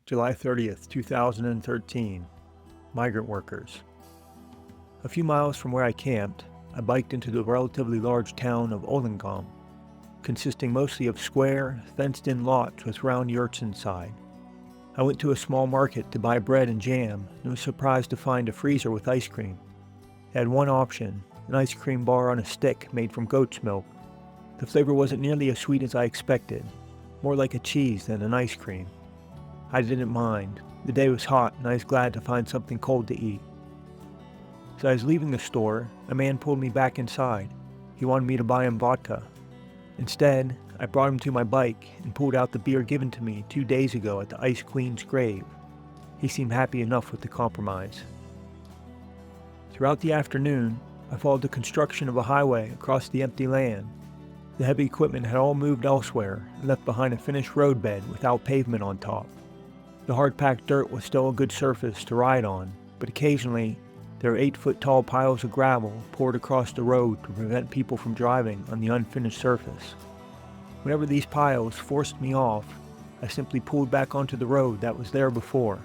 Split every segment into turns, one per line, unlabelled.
July 30th, 2013. Migrant workers. A few miles from where I camped, I biked into the relatively large town of Olengam, consisting mostly of square, fenced-in lots with round yurts inside. I went to a small market to buy bread and jam and was surprised to find a freezer with ice cream. It had one option, an ice cream bar on a stick made from goat's milk. The flavor wasn't nearly as sweet as I expected, more like a cheese than an ice cream. I didn't mind. The day was hot and I was glad to find something cold to eat. As I was leaving the store, a man pulled me back inside. He wanted me to buy him vodka. Instead, I brought him to my bike and pulled out the beer given to me 2 days ago at the Ice Queen's grave. He seemed happy enough with the compromise. Throughout the afternoon, I followed the construction of a highway across the empty land. The heavy equipment had all moved elsewhere and left behind a finished roadbed without pavement on top. The hard-packed dirt was still a good surface to ride on, but occasionally there were 8-foot-tall piles of gravel poured across the road to prevent people from driving on the unfinished surface. Whenever these piles forced me off, I simply pulled back onto the road that was there before.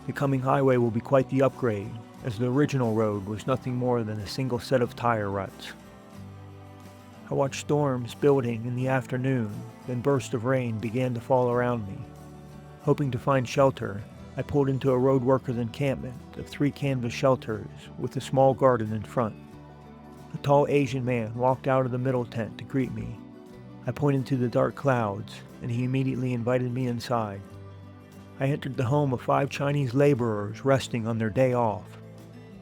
The coming highway will be quite the upgrade, as the original road was nothing more than a single set of tire ruts. I watched storms building in the afternoon, then bursts of rain began to fall around me. Hoping to find shelter, I pulled into a road worker's encampment of 3 canvas shelters with a small garden in front. A tall Asian man walked out of the middle tent to greet me. I pointed to the dark clouds, and he immediately invited me inside. I entered the home of 5 Chinese laborers resting on their day off.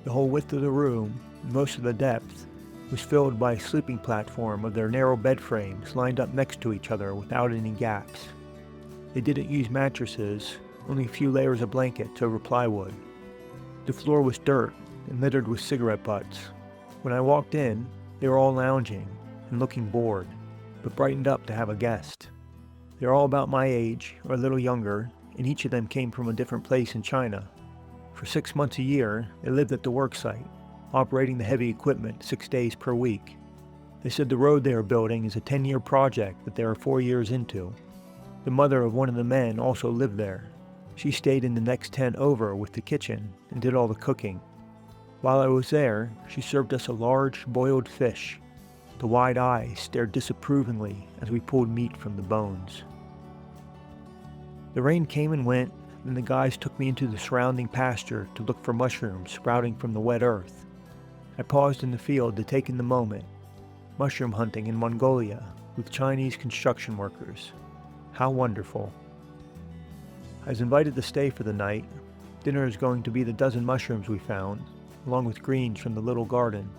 The whole width of the room, and most of the depth, was filled by a sleeping platform of their narrow bed frames lined up next to each other without any gaps. They didn't use mattresses, only a few layers of blankets over plywood. The floor was dirt and littered with cigarette butts. When I walked in, they were all lounging and looking bored, but brightened up to have a guest. They were all about my age, or a little younger, and each of them came from a different place in China. For 6 months a year, they lived at the work site, operating the heavy equipment 6 days per week. They said the road they are building is a 10-year project that they are 4 years into. The mother of one of the men also lived there. She stayed in the next tent over with the kitchen and did all the cooking. While I was there, she served us a large boiled fish. The wide eyes stared disapprovingly as we pulled meat from the bones. The rain came and went, and the guys took me into the surrounding pasture to look for mushrooms sprouting from the wet earth. I paused in the field to take in the moment. Mushroom hunting in Mongolia with Chinese construction workers. How wonderful. I was invited to stay for the night. Dinner is going to be the dozen mushrooms we found, along with greens from the little garden.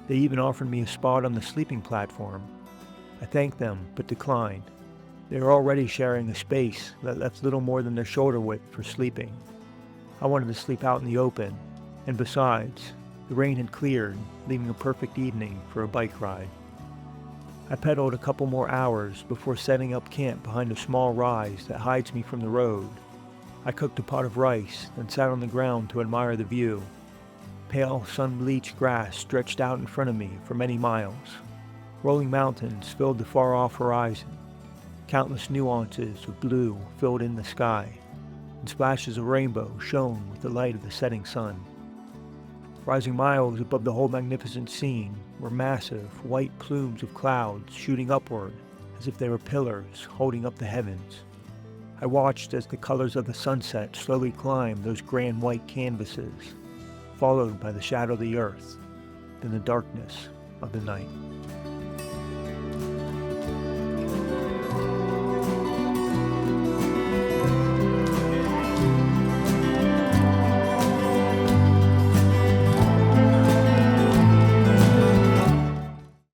They even offered me a spot on the sleeping platform. I thanked them, but declined. They were already sharing a space that left little more than their shoulder width for sleeping. I wanted to sleep out in the open, and besides, the rain had cleared, leaving a perfect evening for a bike ride. I pedaled a couple more hours before setting up camp behind a small rise that hides me from the road. I cooked a pot of rice, then sat on the ground to admire the view. Pale, sun-bleached grass stretched out in front of me for many miles. Rolling mountains filled the far-off horizon. Countless nuances of blue filled in the sky, and splashes of rainbow shone with the light of the setting sun. Rising miles above the whole magnificent scene were massive, white plumes of clouds shooting upward as if they were pillars holding up the heavens. I watched as the colors of the sunset slowly climbed those grand white canvases, followed by the shadow of the earth, then the darkness of the night.